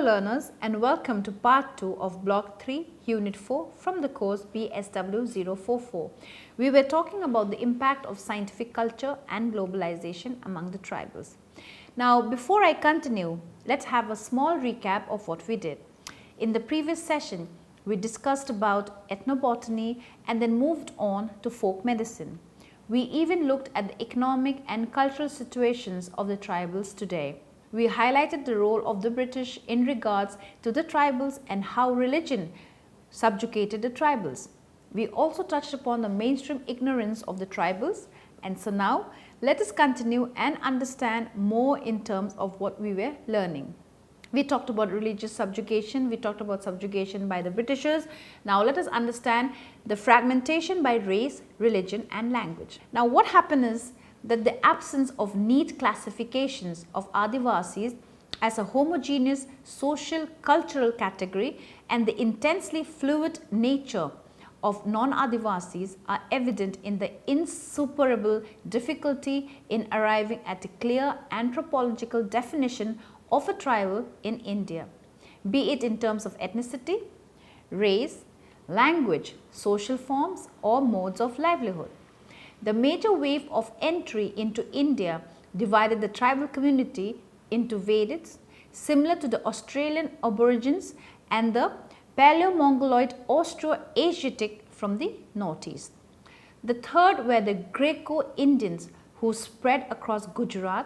learners, and welcome to part 2 of block 3 unit 4 from the course BSW 044. We were talking about the impact of scientific culture and globalization among the tribals. Now before I continue, let's have a small recap of what we did. In the previous session, we discussed about ethnobotany and then moved on to folk medicine. We even looked at the economic and cultural situations of the tribals today. We highlighted the role of the British in regards to the tribals and how religion subjugated the tribals. We also touched upon the mainstream ignorance of the tribals, and so now let us continue and understand more in terms of what we were learning. We talked about religious subjugation, we talked about subjugation by the Britishers. Now let us understand the fragmentation by race, religion and language. Now what happened is that the absence of neat classifications of Adivasis as a homogeneous social cultural category and the intensely fluid nature of non-Adivasis are evident in the insuperable difficulty in arriving at a clear anthropological definition of a tribal in India, be it in terms of ethnicity, race, language, social forms or modes of livelihood. The major wave of entry into India divided the tribal community into Vedics, similar to the Australian Aborigines, and the Paleo-Mongoloid Austro-Asiatic from the northeast. The third were the Greco-Indians who spread across Gujarat,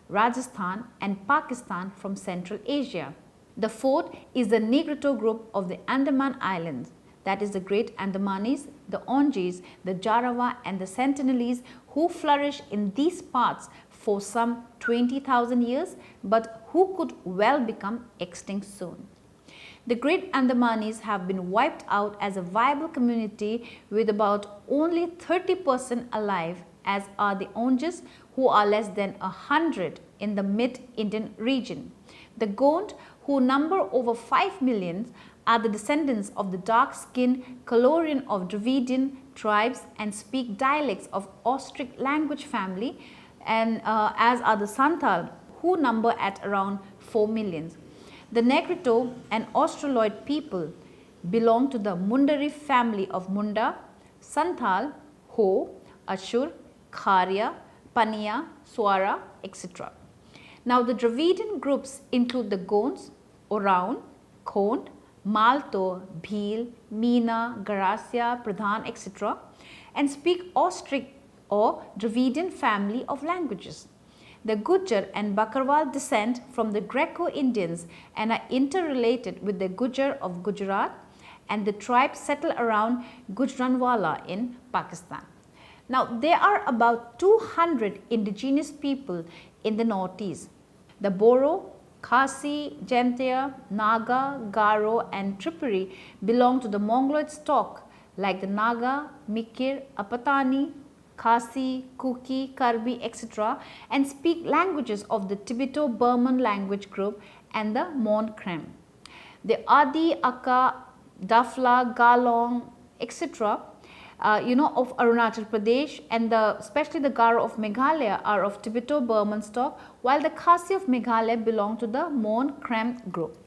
Rajasthan and Pakistan from Central Asia. The fourth is the Negrito group of the Andaman Islands, that is the Great Andamanis, the Onges, the Jarawa and the Sentinelese, who flourish in these parts for some 20,000 years but who could well become extinct soon. The Great Andamanis have been wiped out as a viable community with about only 30% alive, as are the Onges, who are less than 100 in the mid-Indian region. The Gond, who number over 5 million, are the descendants of the dark-skinned Kalorian of Dravidian tribes and speak dialects of Austric language family, and as are the Santal, who number at around 4 million. The Negrito and Australoid people belong to the Mundari family of Munda, Santal, Ho, Ashur, Kharia, Pania, Swara, etc. Now the Dravidian groups include the Gonds, Oraon, Khond, Malto, Bhil, Meena, Garasia, Pradhan, etc. and speak Austric or Dravidian family of languages. The Gujar and Bakarwal descend from the Greco-Indians and are interrelated with the Gujar of Gujarat, and the tribes settle around Gujranwala in Pakistan. Now there are about 200 indigenous people in the northeast. The Boro, Khasi, Jaintia, Naga, Garo and Tripuri belong to the Mongoloid stock like the Naga, Mikir, Apatani, Khasi, Kuki, Karbi, etc. and speak languages of the Tibeto-Burman language group and the Mon Krem. The Adi, Aka, Dafla, Galong, etc. Of Arunachal Pradesh and especially the Garo of Meghalaya are of Tibeto-Burman stock, while the Khasi of Meghalaya belong to the Mon Krem group.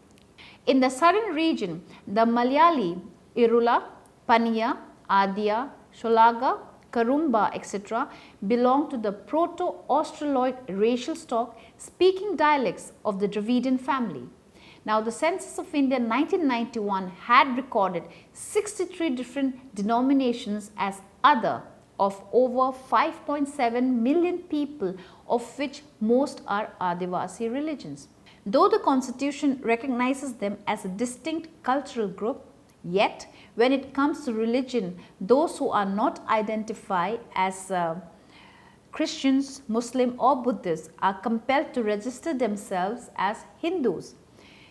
In the southern region, the Malayali, Irula, Paniya, Adia, Sholaga, Karumba, etc. belong to the Proto-Australoid racial stock speaking dialects of the Dravidian family. Now the census of India in 1991 had recorded 63 different denominations as other of over 5.7 million people, of which most are Adivasi religions. Though the constitution recognizes them as a distinct cultural group, yet when it comes to religion, those who are not identified as Christians, Muslim or Buddhists are compelled to register themselves as Hindus.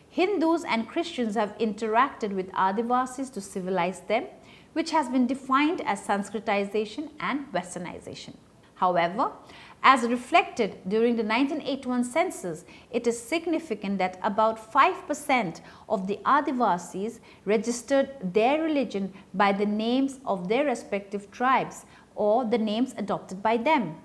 Hindus and Christians have interacted with Adivasis to civilize them, which has been defined as Sanskritization and Westernization. However, as reflected during the 1981 census, it is significant that about 5% of the Adivasis registered their religion by the names of their respective tribes or the names adopted by them.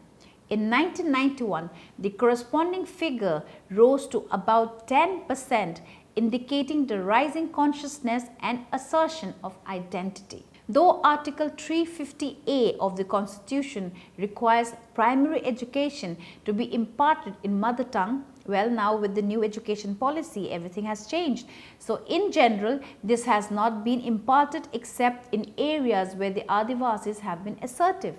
In 1991, the corresponding figure rose to about 10% indicating the rising consciousness and assertion of identity. Though Article 350A of the Constitution requires primary education to be imparted in mother tongue, well, now with the new education policy, everything has changed. So, in general, this has not been imparted except in areas where the Adivasis have been assertive.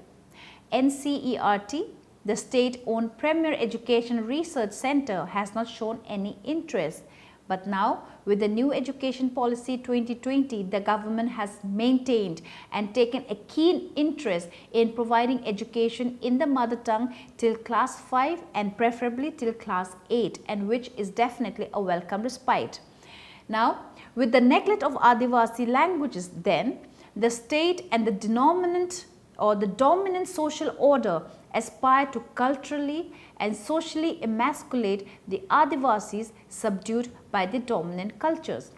NCERT, the state-owned Premier Education Research Centre, has not shown any interest. But now, with the new education policy 2020, the government has maintained and taken a keen interest in providing education in the mother tongue till class 5 and preferably till class 8, and which is definitely a welcome respite. Now, with the neglect of Adivasi languages, then the state and the dominant social order aspire to culturally and socially emasculate the Adivasis subdued by the dominant cultures.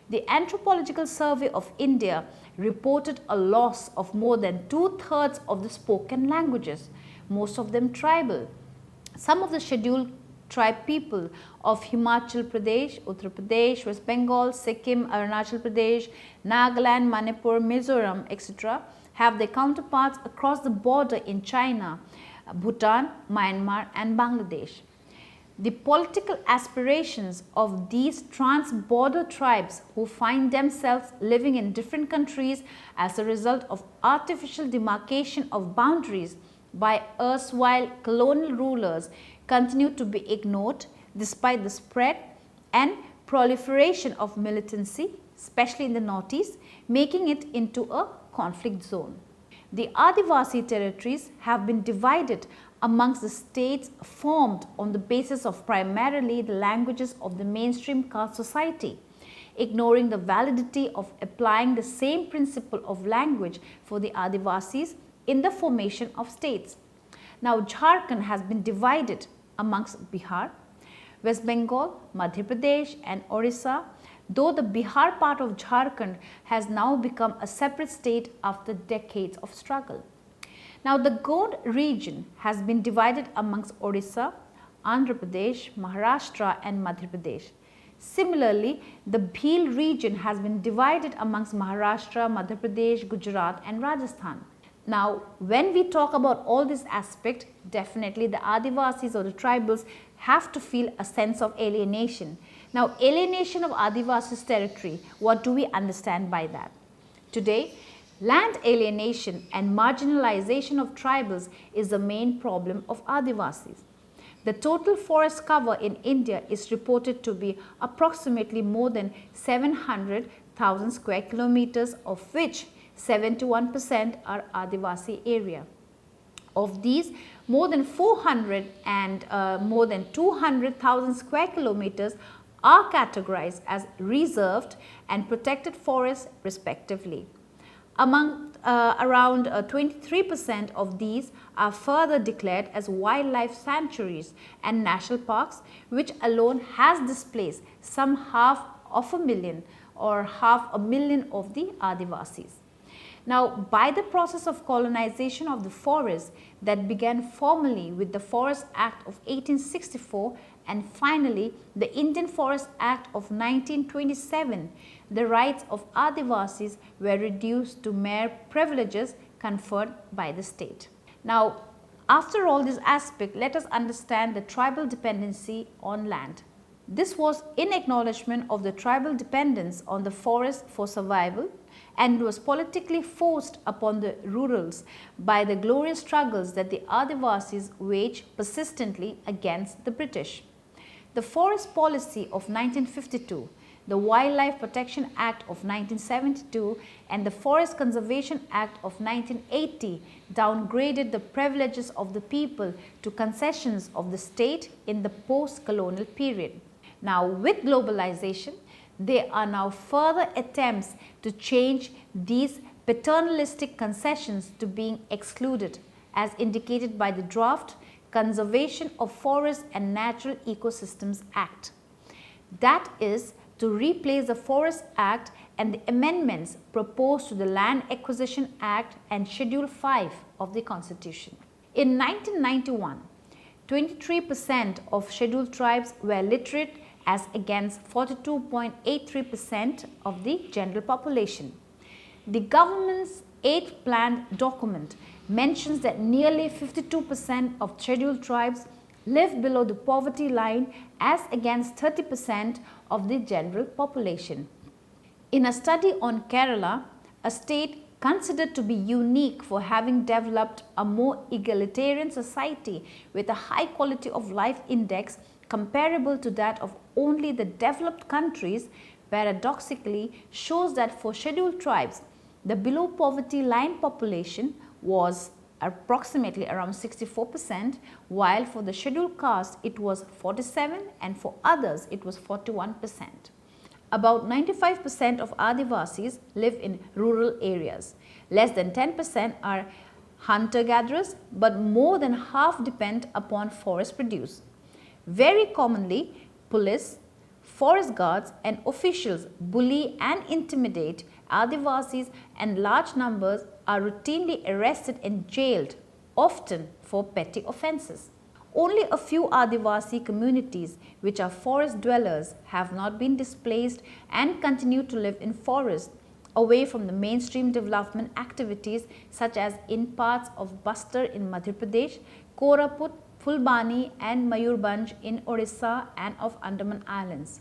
The Anthropological Survey of India reported a loss of more than 2/3 of the spoken languages, most of them tribal. Some of the scheduled tribe people of Himachal Pradesh, Uttar Pradesh, West Bengal, Sikkim, Arunachal Pradesh, Nagaland, Manipur, Mizoram, etc. have their counterparts across the border in China, Bhutan, Myanmar and Bangladesh. The political aspirations of these trans-border tribes who find themselves living in different countries as a result of artificial demarcation of boundaries by erstwhile colonial rulers continue to be ignored despite the spread and proliferation of militancy, especially in the northeast, making it into a conflict zone. The Adivasi territories have been divided amongst the states formed on the basis of primarily the languages of the mainstream caste society, ignoring the validity of applying the same principle of language for the Adivasis in the formation of states. Now, Jharkhand has been divided amongst Bihar, West Bengal, Madhya Pradesh and Orissa, though the Bihar part of Jharkhand has now become a separate state after decades of struggle. Now, the Gond region has been divided amongst Orissa, Andhra Pradesh, Maharashtra and Madhya Pradesh. Similarly, the Bhil region has been divided amongst Maharashtra, Madhya Pradesh, Gujarat and Rajasthan. Now, when we talk about all this aspect, definitely the Adivasis or the tribals have to feel a sense of alienation. Now, alienation of Adivasis territory, what do we understand by that? Today, land alienation and marginalization of tribals is the main problem of Adivasis. The total forest cover in India is reported to be approximately more than 700,000 square kilometers, of which 71% are Adivasi area. Of these, more than 400 and more than 200,000 square kilometers are categorized as reserved and protected forests respectively. Around 23% of these are further declared as wildlife sanctuaries and national parks, which alone has displaced some 500,000 or 500,000 of the Adivasis. Now, by the process of colonization of the forest that began formally with the Forest Act of 1864 and finally the Indian Forest Act of 1927, the rights of Adivasis were reduced to mere privileges conferred by the state. Now, after all this aspect, let us understand the tribal dependency on land. This was in acknowledgement of the tribal dependence on the forest for survival and was politically forced upon the rurals by the glorious struggles that the Adivasis waged persistently against the British. The Forest Policy of 1952, the Wildlife Protection Act of 1972 and the Forest Conservation Act of 1980 downgraded the privileges of the people to concessions of the state in the post-colonial period. Now, with globalization, there are now further attempts to change these paternalistic concessions to being excluded, as indicated by the draft Conservation of Forests and Natural Ecosystems Act. That is to replace the Forest Act and the amendments proposed to the Land Acquisition Act and Schedule 5 of the Constitution. In 1991, 23% of scheduled tribes were literate as against 42.83% of the general population. The government's 8th planned document mentions that nearly 52% of scheduled tribes live below the poverty line as against 30% of the general population. In a study on Kerala, a state considered to be unique for having developed a more egalitarian society with a high quality of life index comparable to that of only the developed countries, paradoxically shows that for scheduled tribes, the below poverty line population was approximately around 64%, while for the scheduled caste it was 47% and for others it was 41%. About 95% of Adivasis live in rural areas. Less than 10% are hunter-gatherers, but more than half depend upon forest produce. Very commonly, police, forest guards and officials bully and intimidate Adivasis, and large numbers are routinely arrested and jailed, often for petty offences. Only a few Adivasi communities, which are forest dwellers, have not been displaced and continue to live in forests away from the mainstream development activities, such as in parts of Bastar in Madhya Pradesh, Koraput, Fulbani and Mayurbhanj in Orissa and of Andaman Islands.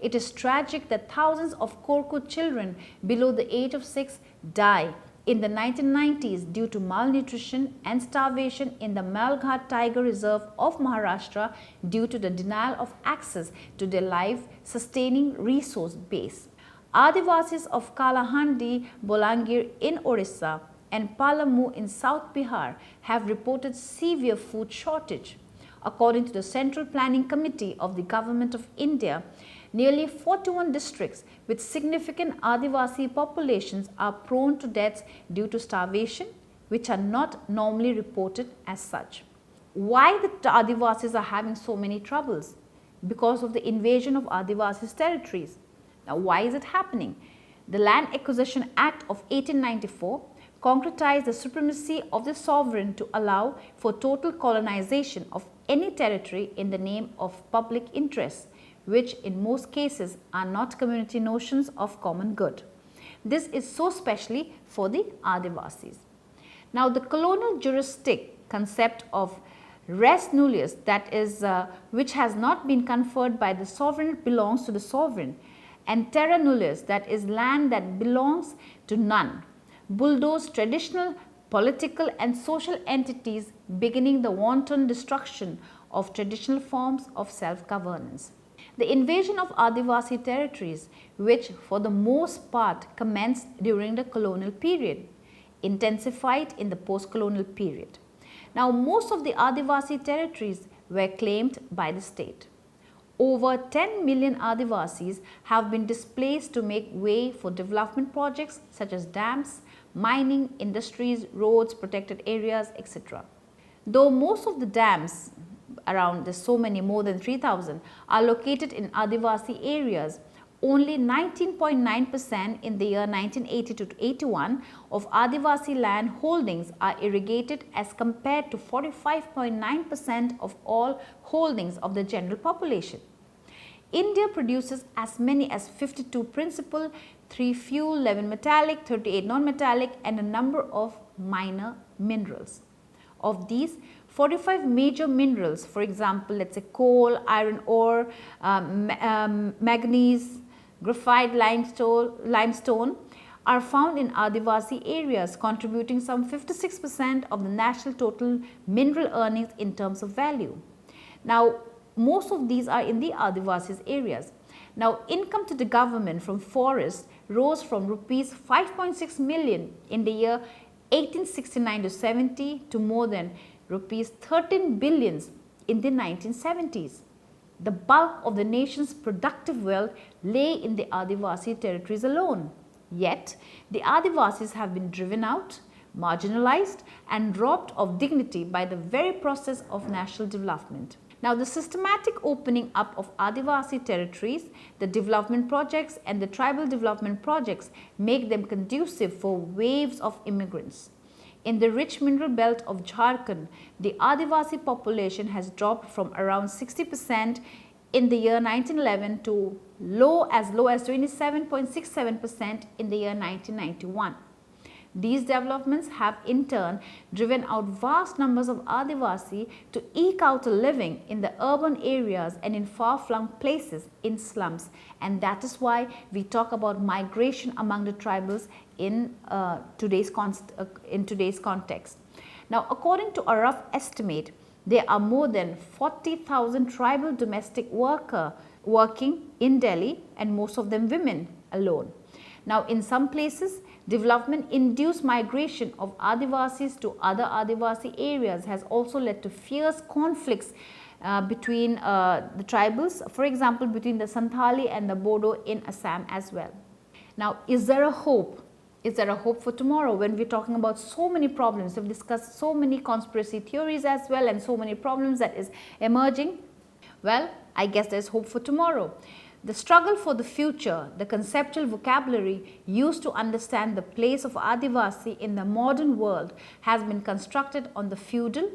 It is tragic that thousands of Korku children below the age of 6 die in the 1990s due to malnutrition and starvation in the Malghat Tiger Reserve of Maharashtra due to the denial of access to their life-sustaining resource base. Adivasis of Kalahandi, Bolangir in Orissa and Palamu in South Bihar have reported severe food shortage. According to the Central Planning Committee of the Government of India, nearly 41 districts with significant Adivasi populations are prone to deaths due to starvation, which are not normally reported as such. Why the Adivasis are having so many troubles? Because of the invasion of Adivasis territories. Now, why is it happening? The Land Acquisition Act of 1894 concretized the supremacy of the sovereign to allow for total colonization of any territory in the name of public interests, which in most cases are not community notions of common good. This is so especially for the Adivasis. Now, the colonial juristic concept of res nullius, that is, which has not been conferred by the sovereign, belongs to the sovereign, and terra nullius, that is, land that belongs to none, bulldoze traditional political and social entities, beginning the wanton destruction of traditional forms of self-governance. The invasion of Adivasi territories, which for the most part commenced during the colonial period, intensified in the post-colonial period. Now, most of the Adivasi territories were claimed by the state. Over 10 million Adivasis have been displaced to make way for development projects such as dams, mining, industries, roads, protected areas, etc. Though most of the dams, around there's so many, more than 3,000, are located in Adivasi areas, only 19.9% in the year 1980 to 81 of Adivasi land holdings are irrigated as compared to 45.9% of all holdings of the general population. India produces as many as 52 principal, 3 fuel, 11 metallic, 38 non-metallic and a number of minor minerals. Of these, 45 major minerals, for example, let's say coal, iron ore, manganese, graphite, limestone are found in Adivasi areas, contributing some 56% of the national total mineral earnings in terms of value. Now, most of these are in the Adivasis areas. Now, income to the government from forests rose from rupees 5.6 million in the year 1869 to 70 to more than rupees 13 billions in the 1970s. The bulk of the nation's productive wealth lay in the Adivasi territories alone. Yet, the Adivasis have been driven out, marginalized and robbed of dignity by the very process of national development. Now, the systematic opening up of Adivasi territories, the development projects and the tribal development projects make them conducive for waves of immigrants. In the rich mineral belt of Jharkhand, the Adivasi population has dropped from around 60% in the year 1911 to as low as 27.67% in the year 1991. These developments have in turn driven out vast numbers of Adivasi to eke out a living in the urban areas and in far-flung places in slums, and that is why we talk about migration among the tribals in today's context. Now, according to a rough estimate, there are more than 40,000 tribal domestic working in Delhi, and most of them women alone. Now, in some places, development-induced migration of Adivasis to other Adivasi areas has also led to fierce conflicts between the tribals, for example, between the Santhali and the Bodo in Assam as well. Now, is there a hope? Is there a hope for tomorrow when we're talking about so many problems? We've discussed so many conspiracy theories as well and so many problems that is emerging. Well, I guess there's hope for tomorrow. The struggle for the future, the conceptual vocabulary used to understand the place of Adivasi in the modern world has been constructed on the feudal,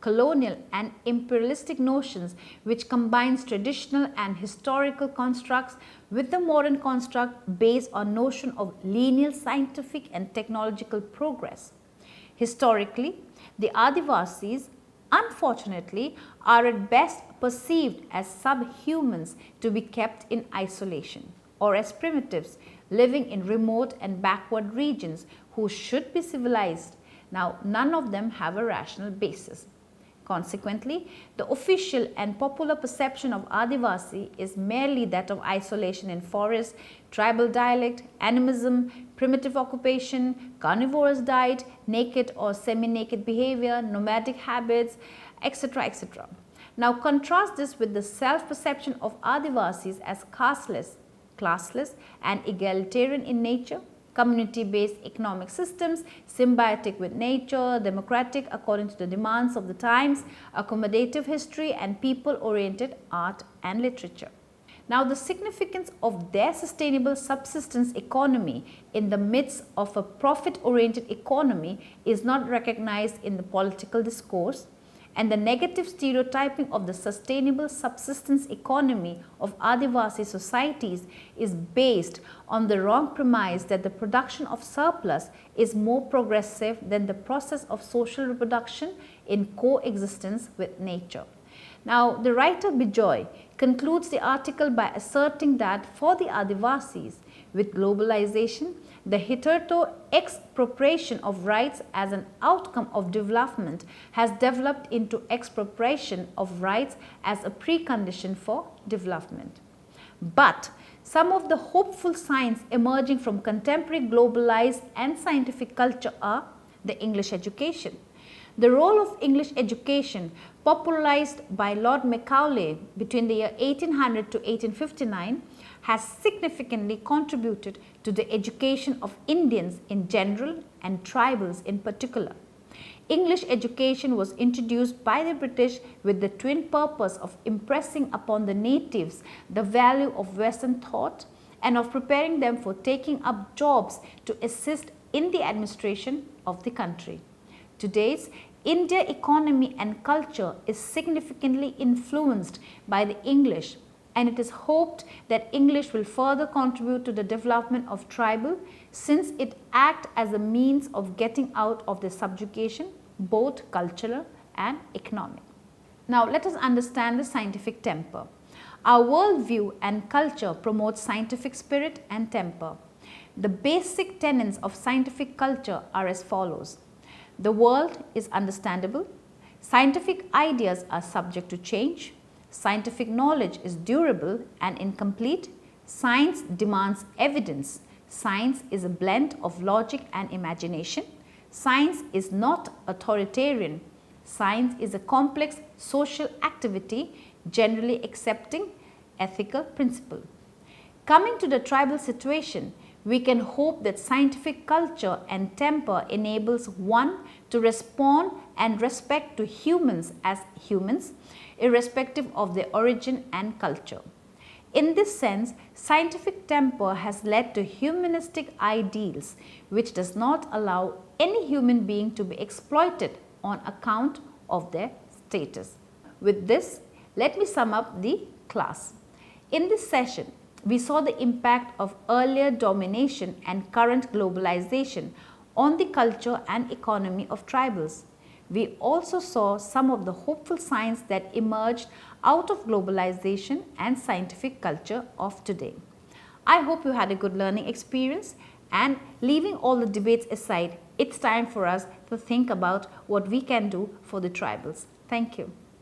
colonial and imperialistic notions which combines traditional and historical constructs with the modern construct based on notion of lineal scientific and technological progress. Historically, the Adivasis unfortunately are at best perceived as subhumans to be kept in isolation, or as primitives living in remote and backward regions who should be civilized. Now, none of them have a rational basis. Consequently, the official and popular perception of Adivasi is merely that of isolation in forests, tribal dialect, animism, primitive occupation, carnivorous diet, naked or semi-naked behavior, nomadic habits, etc. etc. Now, contrast this with the self-perception of Adivasis as casteless, classless and egalitarian in nature, community-based economic systems, symbiotic with nature, democratic according to the demands of the times, accommodative history and people-oriented art and literature. Now, the significance of their sustainable subsistence economy in the midst of a profit-oriented economy is not recognized in the political discourse, and the negative stereotyping of the sustainable subsistence economy of Adivasi societies is based on the wrong premise that the production of surplus is more progressive than the process of social reproduction in coexistence with nature. Now, the writer Bijoy concludes the article by asserting that for the Adivasis, with globalization, the hitherto expropriation of rights as an outcome of development has developed into expropriation of rights as a precondition for development. But some of the hopeful signs emerging from contemporary globalized and scientific culture are the English education. The role of English education, popularized by Lord Macaulay between the year 1800 to 1859, has significantly contributed to the education of Indians in general and tribals in particular. English education was introduced by the British with the twin purpose of impressing upon the natives the value of Western thought and of preparing them for taking up jobs to assist in the administration of the country. Today's Indian economy and culture is significantly influenced by the English, and it is hoped that English will further contribute to the development of tribal, since it acts as a means of getting out of the subjugation, both cultural and economic. Now, let us understand the scientific temper. Our worldview and culture promote scientific spirit and temper. The basic tenets of scientific culture are as follows. The world is understandable. Scientific ideas are subject to change. Scientific knowledge is durable and incomplete. Science demands evidence. Science is a blend of logic and imagination. Science is not authoritarian. Science is a complex social activity generally accepting ethical principle. Coming to the tribal situation, we can hope that scientific culture and temper enables one to respond and respect to humans as humans, irrespective of their origin and culture. In this sense, scientific temper has led to humanistic ideals, which does not allow any human being to be exploited on account of their status. With this, let me sum up the class. In this session, we saw the impact of earlier domination and current globalization on the culture and economy of tribals. We also saw some of the hopeful signs that emerged out of globalization and scientific culture of today. I hope you had a good learning experience, and leaving all the debates aside, it's time for us to think about what we can do for the tribals. Thank you.